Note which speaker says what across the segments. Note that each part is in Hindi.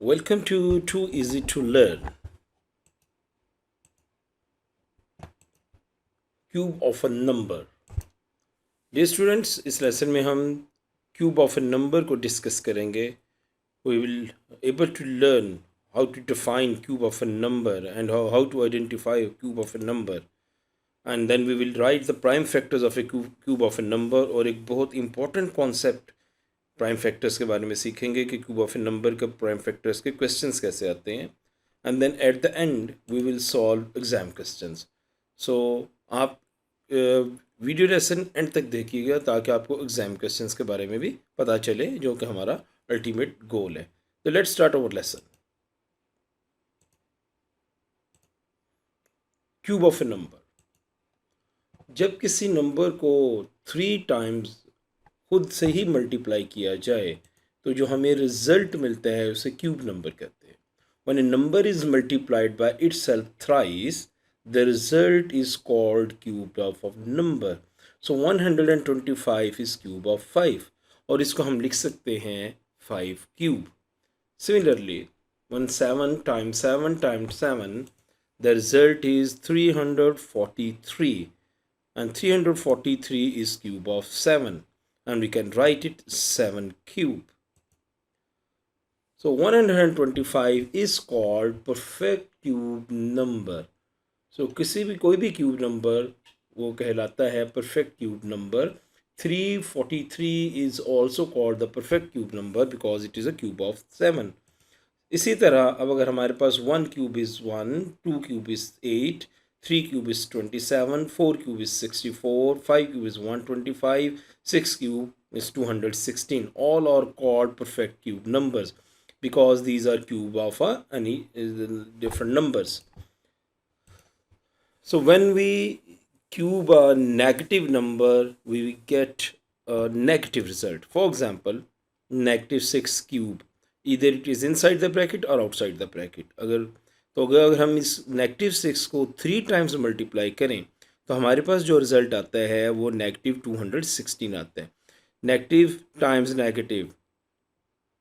Speaker 1: Welcome to Too Easy to Learn, Cube of a Number. Dear students, इस लेसन में हम क्यूब ऑफ a नंबर को डिस्कस करेंगे. We will able to learn how to define cube of a number and how to identify a cube of a number. And then we will write the prime factors of a cube of a number. और एक बहुत important concept प्राइम फैक्टर्स के बारे में सीखेंगे कि क्यूब ऑफ ए नंबर का प्राइम फैक्टर्स के क्वेश्चंस कैसे आते हैं. And then at the end we will solve exam questions. So आप वीडियो लेसन एंड तक देखिएगा ताकि आपको एग्जाम क्वेश्चंस के बारे में भी पता चले, जो कि हमारा अल्टीमेट गोल है. तो let's start our lesson. Cube of a number. जब किसी नंबर को 3 टाइम्स खुद से ही मल्टीप्लाई किया जाए तो जो हमें रिजल्ट मिलता है उसे क्यूब नंबर कहते हैं. When a number is multiplied by itself thrice, the result is called cube of number. So 125 is cube of 5 और इसको हम लिख सकते हैं 5 cube. Similarly, when 7 times 7 times 7, the result is 343 and 343 is cube of 7 and we can write it 7 cube. So 125 is called perfect cube number. So किसी भी कोई भी क्यूब नंबर वो कहलाता है perfect cube number. 343 is also called the perfect cube number because it is a cube of 7. इसी तरह अब अगर हमारे पास 1 cube is 1, 2 cube is 8, 3 cube is 27, 4 cube is 64, 5 cube is 125, 6 cube is 216. All are called perfect cube numbers because these are cube of any different numbers. So when we cube a negative number, we get a negative result. For example, -6 cube. Either it is inside the bracket or outside the bracket. अगर हम इस -6 को 3 टाइम्स मल्टीप्लाई करें तो हमारे पास जो रिज़ल्ट आता है वो -216 आता है. Negative times negative,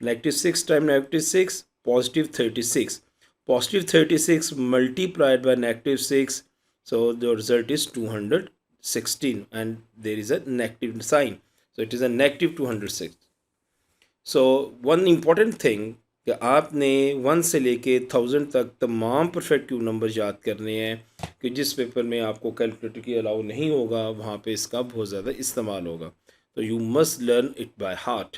Speaker 1: -6 time -6, +36. +36 multiplied by -6, so the result is 216 and there is a negative sign. So it is a -206. So one important thing कि आपने 1 से लेके 1000 तक तमाम परफेक्ट क्यूब नंबर याद करने हैं कि जिस पेपर में आपको कैलकुलेटर की अलाउ नहीं होगा वहाँ पे इसका बहुत ज़्यादा इस्तेमाल होगा. तो you must learn it by heart.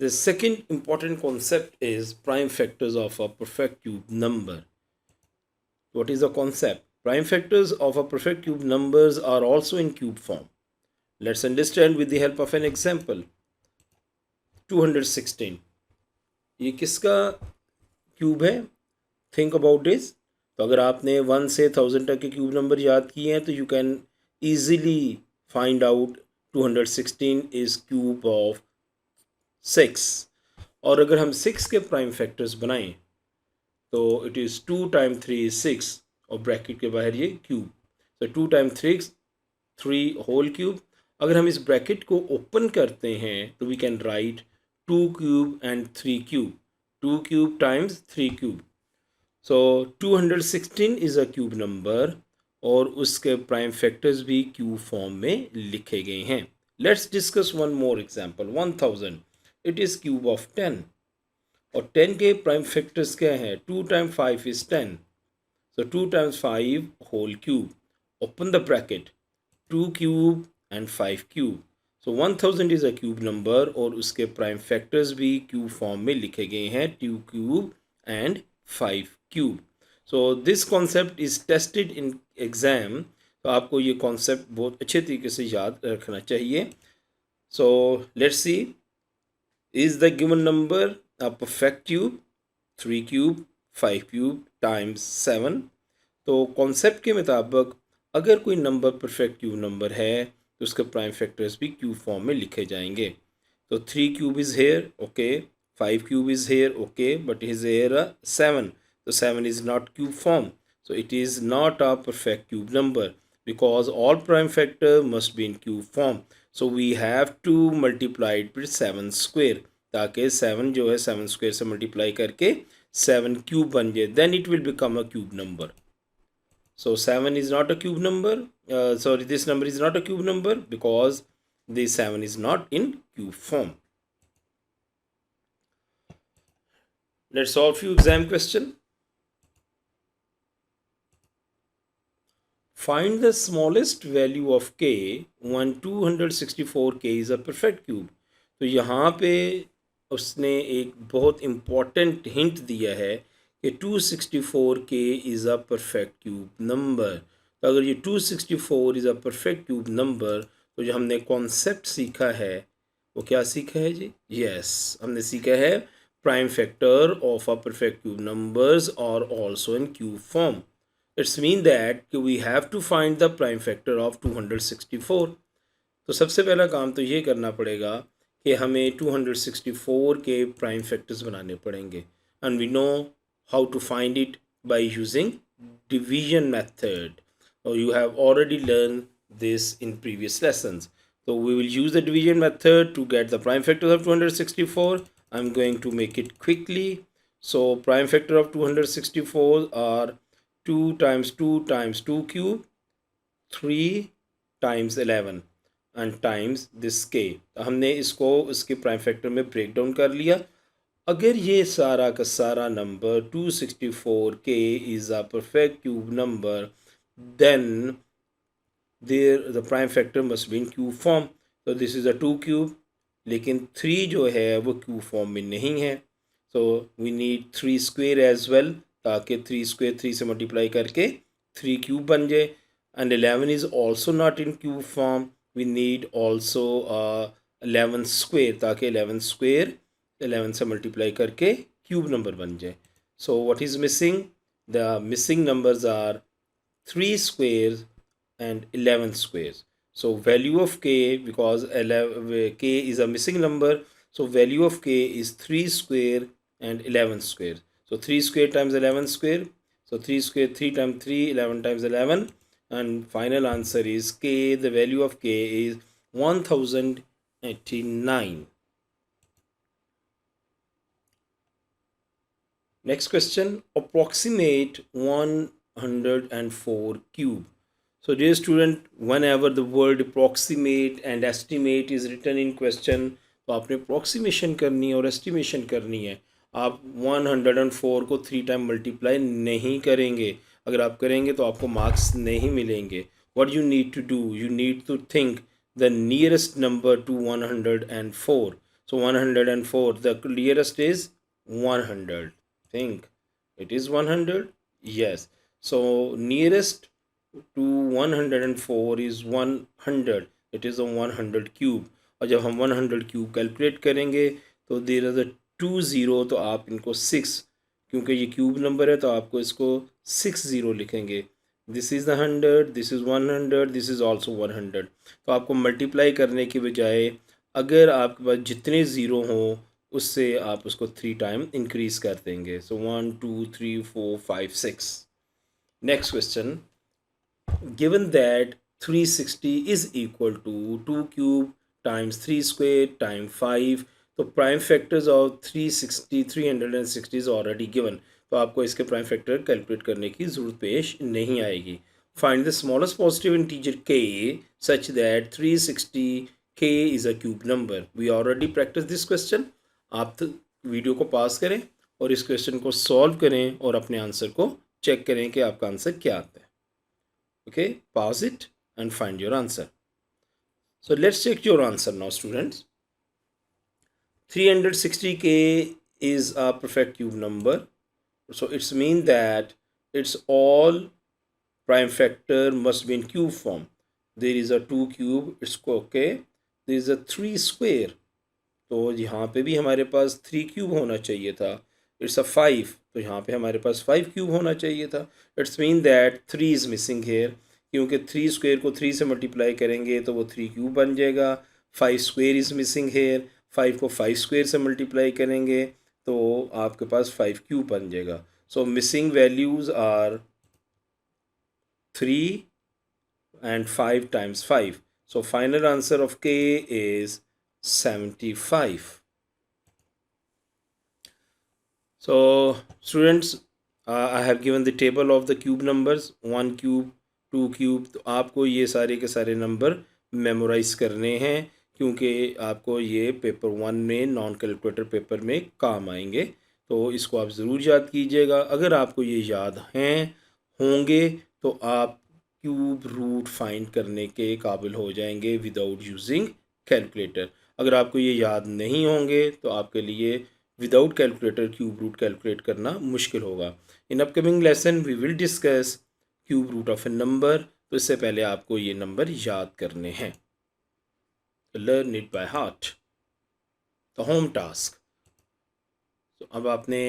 Speaker 1: The second important concept is prime factors of a perfect cube number. What is the concept? Prime factors of a perfect cube numbers are also in cube form. Let's understand with the help of an example. 216. ये किसका क्यूब है? Think about this. तो अगर आपने 1 से 1000 तक के क्यूब नंबर याद किए हैं तो you can easily find out 216 is cube of 6. और अगर हम 6 के प्राइम फैक्टर्स बनाएं तो इट इज़ 2 टाइम 3 is 6 और ब्रैकेट के बाहर ये क्यूब. तो 2 टाइम 3 होल क्यूब. अगर हम इस ब्रैकेट को ओपन करते हैं तो we can write 2 cube and 3 cube. 2 cube times 3 cube. So 216 is a cube number और उसके प्राइम फैक्टर्स भी क्यूब फॉर्म में लिखे गए हैं. Let's discuss one more example. 1000 it is cube of 10 और 10 के प्राइम फैक्टर्स क्या हैं? 2 time 5 is 10. So 2 times 5 whole cube. Open the bracket. 2 cube and 5 cube. So 1000 is a cube number और उसके प्राइम फैक्टर्स भी क्यूब फॉर्म में लिखे गए हैं 2 cube and 5 cube. So this concept is tested in exam. तो आपको ये कॉन्सेप्ट बहुत अच्छे तरीके से याद रखना चाहिए. So let's see. Is the given number a perfect cube? 3 cube, 5 cube times 7. तो कॉन्सेप्ट के मुताबिक अगर कोई नंबर परफेक्ट क्यूब नंबर है तो उसके प्राइम फैक्टर्स भी क्यूब फॉर्म में लिखे जाएंगे. तो 3 cube is here, okay. 5 cube is here, okay, but is here 7. तो 7 is not cube form. So it is not a perfect cube number because all prime factor must be in cube form. So we have to multiply it with 7 square. ताकि 7 जो है 7 स्क्वायर से मल्टीप्लाई करके 7 क्यूब बन जाए, then it will become a cube number. So 7 is not a cube number. Sorry, this number is not a cube number because the 7 is not in cube form. Let's solve few exam question. Find the smallest value of k when 264k is a perfect cube. तो यहाँ पे उसने एक बहुत important hint दिया है कि 264k is a perfect cube number. तो अगर ये 264 is a perfect cube number, तो जो हमने concept सीखा है वो क्या सीखा है जी? Yes, हमने सीखा है prime factor of a perfect cube numbers are also in cube form. It's mean that we have to find the prime factor of 264. तो सबसे पहला काम तो ये करना पड़ेगा कि हमें 264 के प्राइम फैक्टर्स बनाने पड़ेंगे, and we know how to find it by using division method. Or you have already learned this in previous lessons. So we will use the division method to get the prime factors of 264. I'm going to make it quickly. So prime factor of 264 are 2 times 2 times 2 cube, 3 times 11 and times this k. हमने इसको इसके प्राइम फैक्टर में ब्रेक डाउन कर लिया. अगर ये सारा का सारा number 264k is a perfect cube number, then the prime factor must be in cube form. So this is a 2 cube, लेकिन 3 जो है वो cube form में नहीं है. So we need 3 square as well, ताकि 3 square 3 से मल्टीप्लाई करके 3 cube बन जाए. And 11 is also not in cube form. We need also 11 square, ताकि 11 square 11 से मल्टीप्लाई करके क्यूब नंबर बन जाए. So what is missing? The missing numbers are 3 squares and 11 squares. So value of k, because k is a missing number, so value of k is 3 square and 11 square. So 3 square times 11 square. So 3 square, 3 times 3, 11 times 11. And final answer is k, the value of k is 1089. Next question, approximate 104 cube. So dear student, whenever the word approximate and estimate is written in question, तो आपने approximation करनी है और estimation करनी है. आप 104 को 3 टाइम मल्टीप्लाई नहीं करेंगे. अगर आप करेंगे तो आपको मार्क्स नहीं मिलेंगे. What you need to do, you need to think the nearest number to 104. So 104, the nearest is 100. Think it is 100. Yes, so nearest to 104 is 100. It is a 100 cube. और जब हम 100 क्यूब कैलकुलेट करेंगे तो देर इज अ 2 ज़ीरो, तो आप इनको 6, क्योंकि ये क्यूब नंबर है तो आपको इसको 6 ज़ीरो लिखेंगे. This is the 100, this is 100, this is also 100. तो आपको मल्टीप्लाई करने की बजाय अगर आपके पास जितने ज़ीरो हों उससे आप उसको 3 टाइम इंक्रीज कर देंगे. So 1 2 3 4 5 6. Next question, given that 360 is equal to 2 cube times 3 square time 5. तो prime factors of 360 is already given, तो आपको इसके प्राइम फैक्टर कैलकुलेट करने की ज़रूरत पेश नहीं आएगी. Find the smallest positive integer k such that 360k is a cube number. We already practice this question. आप तो वीडियो को पास करें और इस क्वेश्चन को सॉल्व करें और अपने आंसर को चेक करें कि आपका आंसर क्या आता है. Okay, pause it and find your answer. So let's check your answer now students. 360k is a perfect cube number, so it's mean that it's all prime factor must be in cube form. There is a 2 cube, it's okay. There is a 3 square, तो यहाँ पे भी हमारे पास 3 क्यूब होना चाहिए था. इट्स अ 5, तो यहाँ पे हमारे पास 5 क्यूब होना चाहिए था. It's mean that 3 is missing hair, क्योंकि 3 स्क्वेयर को 3 से मल्टीप्लाई करेंगे तो वो 3 क्यूब बन जाएगा. 5 स्क्वेयर इज़ मिसिंग हेयर, 5 को 5 स्क्वेयर से मल्टीप्लाई करेंगे तो आपके पास 5 क्यूब बन जाएगा. सो missing values are 3 and 5 times 5. So final answer of k is 75. So students, I have given the table of the cube numbers, 1 cube, 2 cube. तो आपको ये सारे के सारे नंबर मेमोराइज करने हैं, क्योंकि आपको ये पेपर 1 में नॉन कैलकुलेटर पेपर में काम आएंगे। तो इसको आप ज़रूर याद कीजिएगा। अगर आपको ये याद हैं होंगे तो आप क्यूब रूट फाइंड करने के काबिल हो जाएंगे विदाउट यूजिंग कैलकुलेटर। अगर आपको ये याद नहीं होंगे तो आपके लिए without calculator cube root calculate करना मुश्किल होगा। In upcoming lesson we will discuss cube root of a number. तो इससे पहले आपको ये नंबर याद करने हैं। Learn it by heart, the home task. तो अब आपने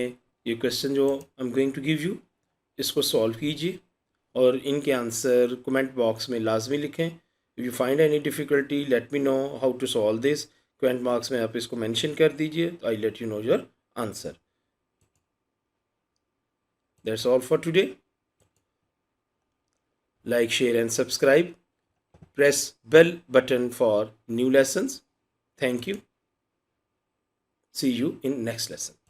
Speaker 1: ये क्वेश्चन जो I am going to give you, इसको सॉल्व कीजिए और इनके आंसर कमेंट बॉक्स में लाजमी लिखें। If you find any difficulty let me know how to solve this. Comment box में आप इसको मेंशन कर दीजिए, तो I let you know your answer. That's all for today. Like, share and subscribe. Press bell button for new lessons. Thank you. See you in next lesson.